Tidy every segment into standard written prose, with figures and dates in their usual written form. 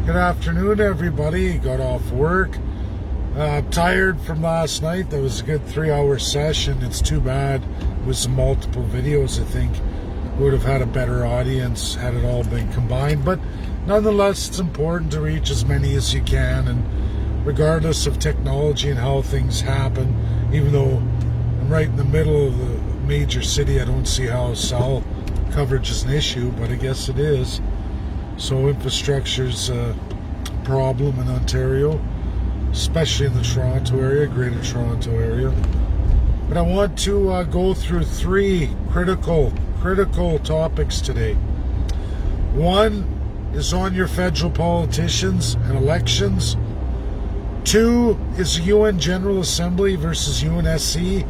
Good afternoon, everybody. Got off work. Tired from last night. That was a good 3-hour session. It's too bad it was multiple videos. I think would have had a better audience had it all been combined. But nonetheless, it's important to reach as many as you can. And regardless of technology and how things happen, even though I'm right in the middle of the major city, I don't see how cell coverage is an issue, but I guess it is. So infrastructure's a problem in Ontario, especially in the Toronto area, Greater Toronto area. But I want to go through three critical topics today. One is on your federal politicians and elections. Two is UN General Assembly versus UNSC.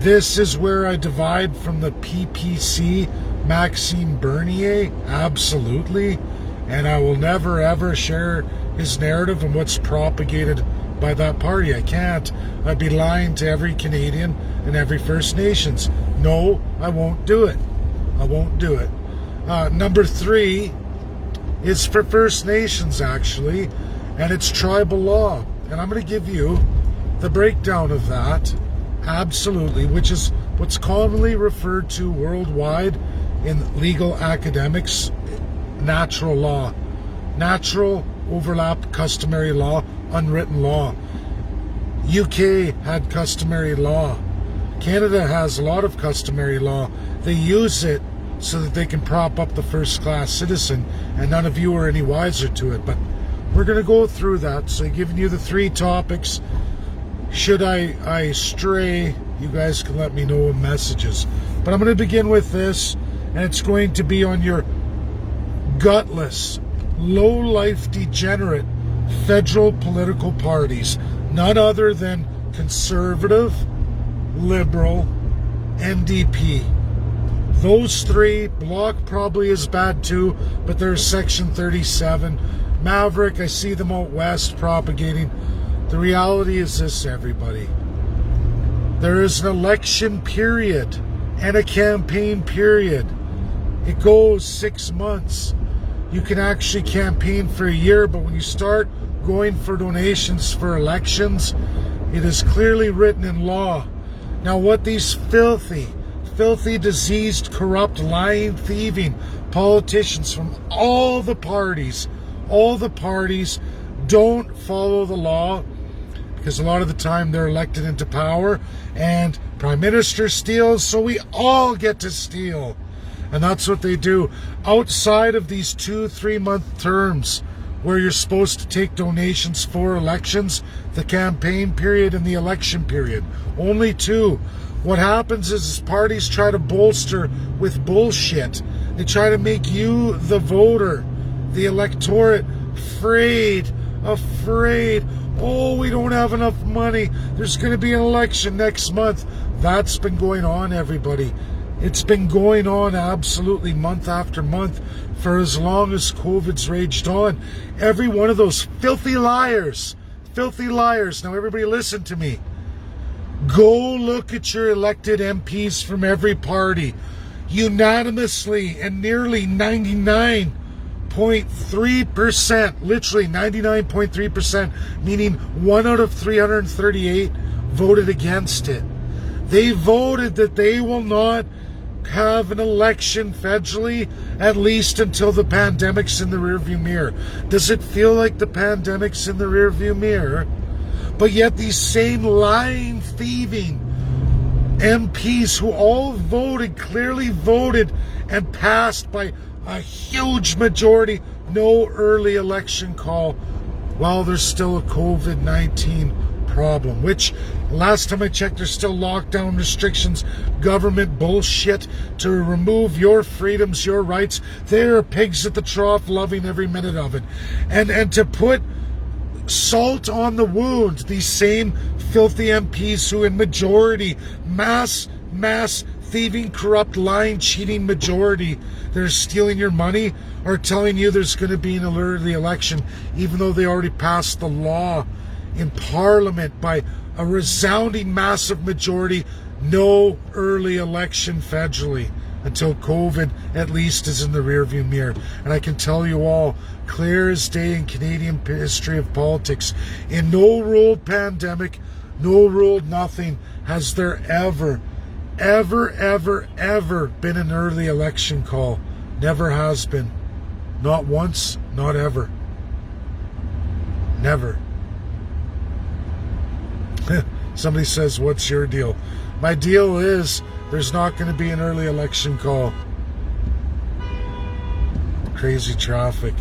This is where I divide from the PPC, Maxime Bernier, absolutely. And I will never ever share his narrative and what's propagated by that party. I can't. I'd be lying to every Canadian and every First Nations. No, I won't do it. I won't do it. Number three is for First Nations, actually, and it's tribal law. And I'm going to give you the breakdown of that, absolutely, which is what's commonly referred to worldwide in legal academics, natural law. Natural overlap customary law, unwritten law. UK had customary law. Canada has a lot of customary law. They use it so that they can prop up the first-class citizen, and none of you are any wiser to it. But we're going to go through that. So I've given you the three topics. Should I stray, you guys can let me know in messages. But I'm going to begin with this, and it's going to be on your gutless, low-life, degenerate federal political parties, none other than Conservative, Liberal, NDP. Those three. Bloc probably is bad too, but there's Section 37. Maverick, I see them out west propagating. The reality is this, everybody. There is an election period and a campaign period. It goes 6 months. You can actually campaign for a year, but when you start going for donations for elections, it is clearly written in law. Now, what these filthy, diseased, corrupt, lying, thieving politicians from all the parties don't follow the law, because a lot of the time they're elected into power and Prime Minister steals, so we all get to steal. And that's what they do. Outside of these 2-3 month terms where you're supposed to take donations for elections, the campaign period and the election period, only two. What happens is parties try to bolster with bullshit. They try to make you, the voter, the electorate, afraid. Oh, we don't have enough money. There's going to be an election next month. That's been going on, everybody. It's been going on absolutely month after month for as long as COVID's raged on. Every one of those filthy liars. Now, everybody listen to me. Go look at your elected MPs from every party. Unanimously and nearly 99.3%, literally 99.3%, meaning 1 out of 338 voted against it. They voted that they will not have an election federally, at least until the pandemic's in the rearview mirror. Does it feel like the pandemic's in the rearview mirror? But yet these same lying, thieving MPs who all clearly voted and passed by a huge majority, no early election call, while there's still a COVID-19 problem, which last time I checked, there's still lockdown restrictions, government bullshit to remove your freedoms, your rights. They're pigs at the trough, loving every minute of it. And to put salt on the wound, these same filthy MPs who in majority, mass thieving, corrupt, lying, cheating majority, they're stealing your money, are telling you there's going to be an early election, even though they already passed the law in Parliament by a resounding massive majority, no early election federally. until COVID at least is in the rearview mirror. And I can tell you all, clear as day in Canadian history of politics, in no ruled pandemic, no ruled nothing, has there ever been an early election call. Never has been. Not once, not ever. Never. Somebody says, what's your deal? My deal is there's not going to be an early election call. Crazy traffic.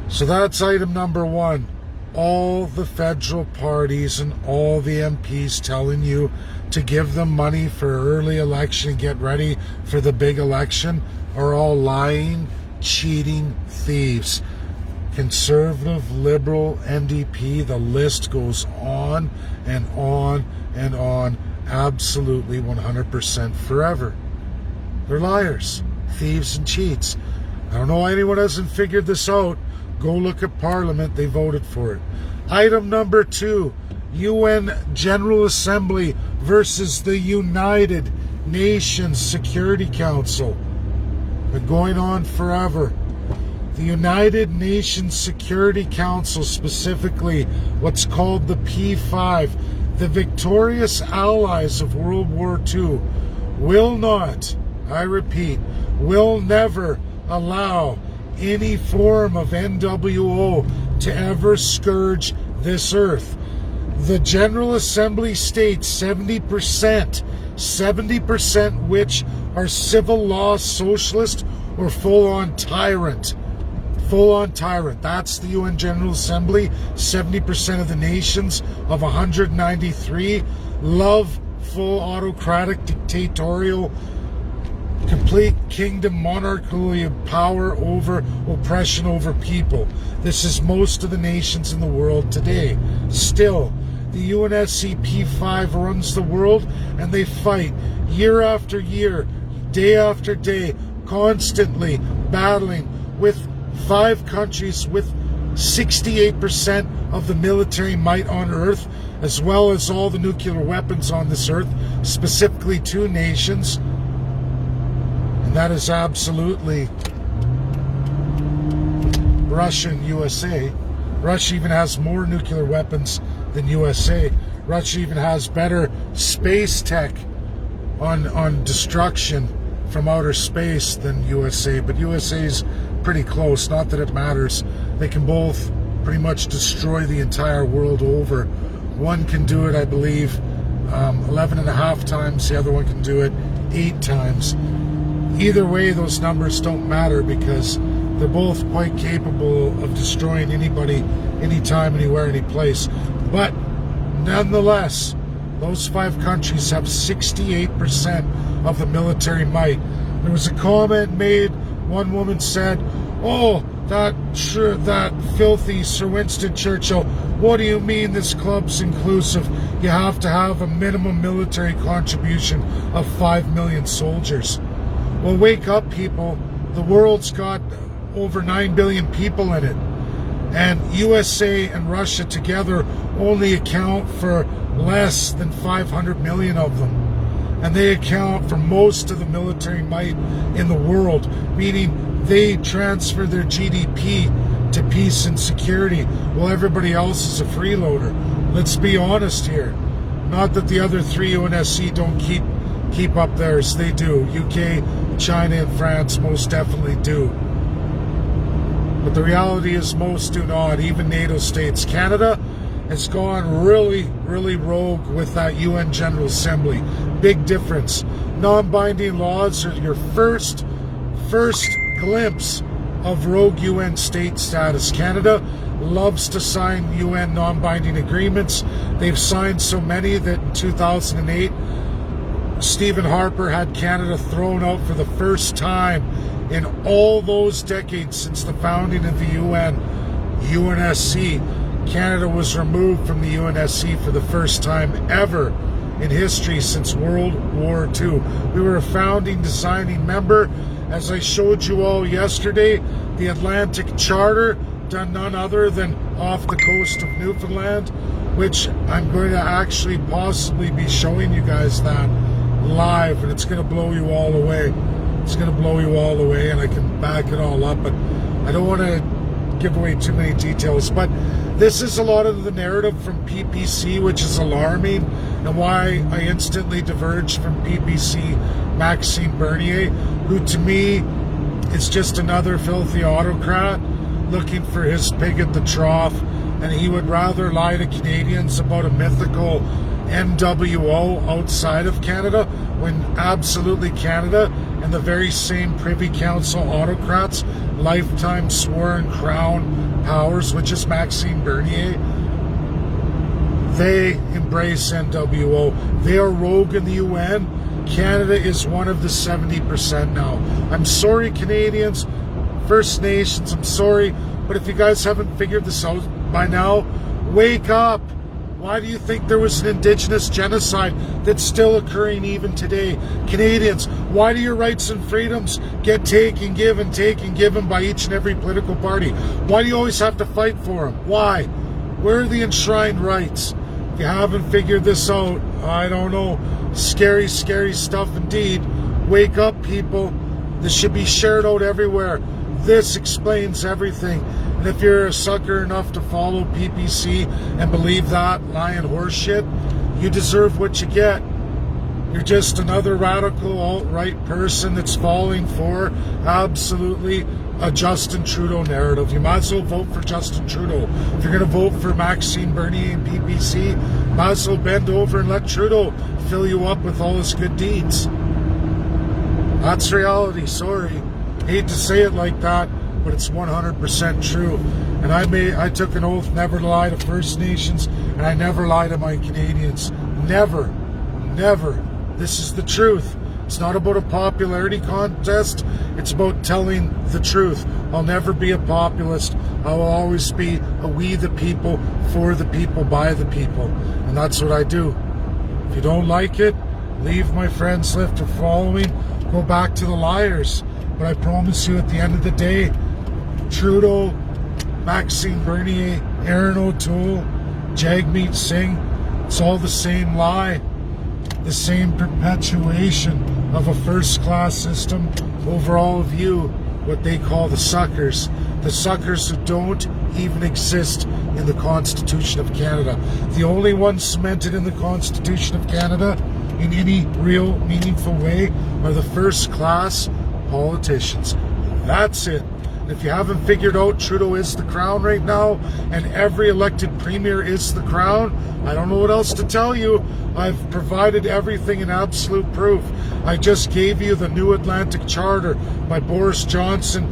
So that's item number one. All the federal parties and all the MPs telling you to give them money for early election and get ready for the big election are all lying, cheating thieves. Conservative, liberal, NDP, the list goes on and on and on, absolutely 100% forever. They're liars, thieves and cheats. I don't know why anyone hasn't figured this out. Go look at Parliament, they voted for it. Item number two, UN General Assembly versus the United Nations Security Council. Been going on forever. The United Nations Security Council, specifically what's called the P5, the victorious allies of World War II, will not, I repeat, will never allow any form of NWO to ever scourge this earth. The General Assembly states 70% which are civil law socialist or full-on tyrant. Full-on tyrant. That's the UN General Assembly. 70% of the nations of 193 love full autocratic, dictatorial, complete kingdom monarchical power over oppression over people. This is most of the nations in the world today. Still, the UNSC P5 runs the world, and they fight year after year, day after day, constantly battling with 5 countries with 68% of the military might on Earth, as well as all the nuclear weapons on this Earth, specifically 2 nations. And that is absolutely Russia and USA. Russia even has more nuclear weapons than USA. Russia even has better space tech on destruction from outer space than USA, but USA's pretty close. Not that it matters. They can both pretty much destroy the entire world over. One can do it, I believe, 11.5 times. The other one can do it 8 times. Either way, those numbers don't matter because they're both quite capable of destroying anybody, anytime, anywhere, any place. But nonetheless, those 5 countries have 68% of the military might. There was a comment made. One woman said, "Oh, that filthy Sir Winston Churchill. What do you mean this club's inclusive? You have to have a minimum military contribution of 5 million soldiers." Well, wake up, people. The world's got over 9 billion people in it. And USA and Russia together only account for less than 500 million of them. And they account for most of the military might in the world, meaning they transfer their GDP to peace and security, while everybody else is a freeloader. Let's be honest here. Not that the other 3 UNSC don't keep up theirs. They do. UK, China, and France most definitely do. But the reality is most do not, even NATO states. Canada has gone really rogue with that UN General Assembly. Big difference. Non-binding laws are your first glimpse of rogue UN state status. Canada loves to sign UN non-binding agreements. They've signed so many that in 2008, Stephen Harper had Canada thrown out for the first time in all those decades since the founding of the UNSC. Canada was removed from the UNSC for the first time ever in history since World War II. We were a founding designing member. As I showed you all yesterday, the Atlantic Charter, done none other than off the coast of Newfoundland, which I'm going to actually possibly be showing you guys that live, and it's going to blow you all away. It's going to blow you all away, and I can back it all up, but I don't want to give away too many details. But this is a lot of the narrative from PPC, which is alarming, and why I instantly diverged from PPC Maxime Bernier, who to me is just another filthy autocrat looking for his pig at the trough, and he would rather lie to Canadians about a mythical NWO outside of Canada, when absolutely Canada and the very same Privy Council autocrats, lifetime sworn crown powers, which is Maxime Bernier, they embrace NWO. They are rogue in the UN. Canada is one of the 70% now. I'm sorry, Canadians, First Nations, I'm sorry, but if you guys haven't figured this out by now, wake up. Why do you think there was an Indigenous genocide that's still occurring even today? Canadians, why do your rights and freedoms get taken, given by each and every political party? Why do you always have to fight for them? Why? Where are the enshrined rights? If you haven't figured this out, I don't know. Scary, scary stuff indeed. Wake up, people. This should be shared out everywhere. This explains everything. And if you're a sucker enough to follow PPC and believe that lying horseshit, you deserve what you get. You're just another radical alt-right person that's falling for absolutely a Justin Trudeau narrative. You might as well vote for Justin Trudeau. If you're going to vote for Maxime Bernier and PPC, might as well bend over and let Trudeau fill you up with all his good deeds. That's reality, sorry. Hate to say it like that, but it's 100% true. And I took an oath never to lie to First Nations, and I never lie to my Canadians. Never. Never. This is the truth. It's not about a popularity contest. It's about telling the truth. I'll never be a populist. I will always be a we the people, for the people, by the people. And that's what I do. If you don't like it, leave my friends list or following. Go back to the liars. But I promise you, at the end of the day, Trudeau, Maxime Bernier, Aaron O'Toole, Jagmeet Singh, it's all the same lie. The same perpetuation of a first-class system over all of you, what they call the suckers who don't even exist in the Constitution of Canada. The only ones cemented in the Constitution of Canada in any real meaningful way are the first-class politicians. That's it. If you haven't figured out Trudeau is the crown right now, and every elected premier is the crown, I don't know what else to tell you. I've provided everything in absolute proof. I just gave you the New Atlantic Charter by Boris Johnson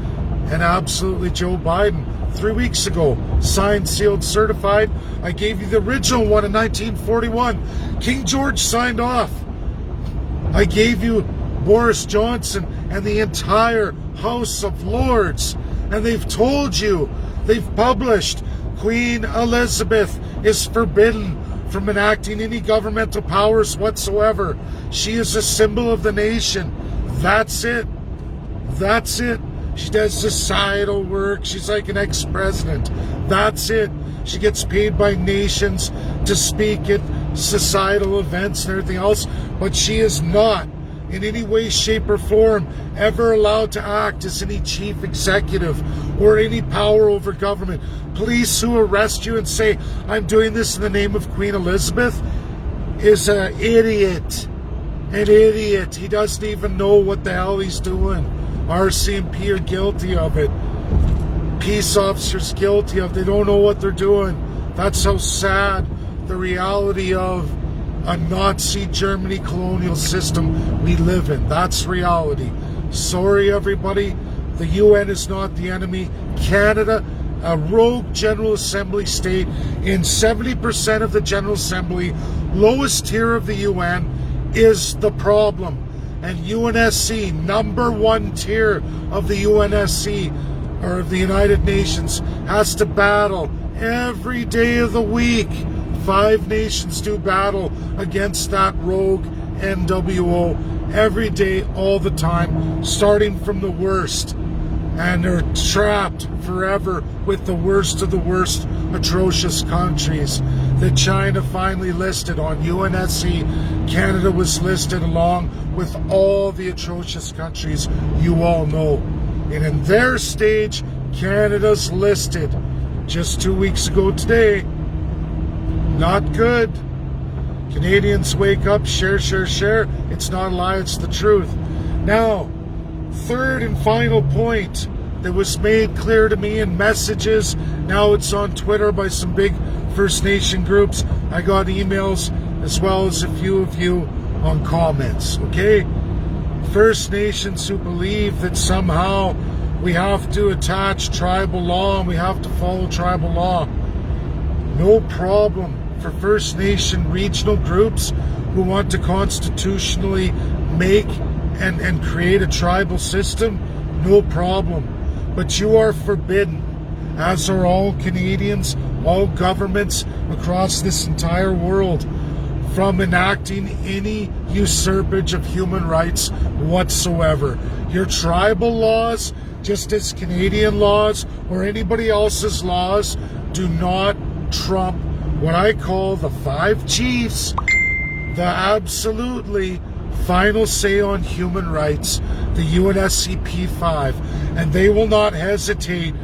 and absolutely Joe Biden 3 weeks ago. Signed, sealed, certified. I gave you the original one in 1941. King George signed off. I gave you Boris Johnson and the entire House of Lords, and they've told you, they've published, Queen Elizabeth is forbidden from enacting any governmental powers whatsoever. She is a symbol of the nation. That's it. That's it. She does societal work. She's like an ex-president. That's it. She gets paid by nations to speak at societal events and everything else, but she is not in any way, shape, or form ever allowed to act as any chief executive or any power over government. Police who arrest you and say, I'm doing this in the name of Queen Elizabeth, is an idiot. An idiot. He doesn't even know what the hell he's doing. RCMP are guilty of it. Peace officers guilty of it. They don't know what they're doing. That's how sad the reality of a Nazi Germany colonial system we live in. That's reality. Sorry, everybody. The UN is not the enemy. Canada, a rogue General Assembly state, in 70% of the General Assembly, lowest tier of the UN, is the problem. And UNSC, number one tier of the UNSC, or of the United Nations, has to battle every day of the week. 5 nations do battle against that rogue NWO every day, all the time, starting from the worst. and they're trapped forever with the worst of the worst atrocious countries that China finally listed on UNSC. Canada was listed along with all the atrocious countries you all know. And in their stage, Canada's listed just 2 weeks ago today. Not good. Canadians, wake up, share, share, share. It's not a lie, it's the truth. Now, third and final point that was made clear to me in messages. Now it's on Twitter by some big First Nation groups. I got emails as well as a few of you on comments, okay? First Nations who believe that somehow we have to attach tribal law and we have to follow tribal law. No problem for First Nation regional groups who want to constitutionally make and create a tribal system. No problem. But you are forbidden, as are all Canadians, all governments across this entire world, from enacting any usurpage of human rights whatsoever. Your tribal laws, just as Canadian laws or anybody else's laws, do not trump what I call the 5 chiefs, the absolutely final say on human rights, the UNSCP 5. And they will not hesitate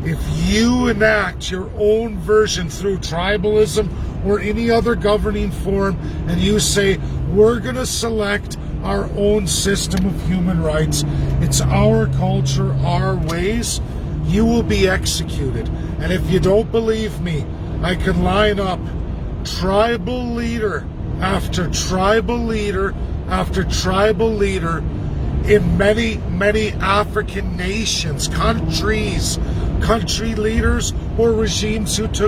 if you enact your own version through tribalism or any other governing form, and you say, we're going to select our own system of human rights, it's our culture, our ways, you will be executed. And if you don't believe me, I can line up tribal leader after tribal leader after tribal leader in many, many African nations, countries, country leaders or regimes who took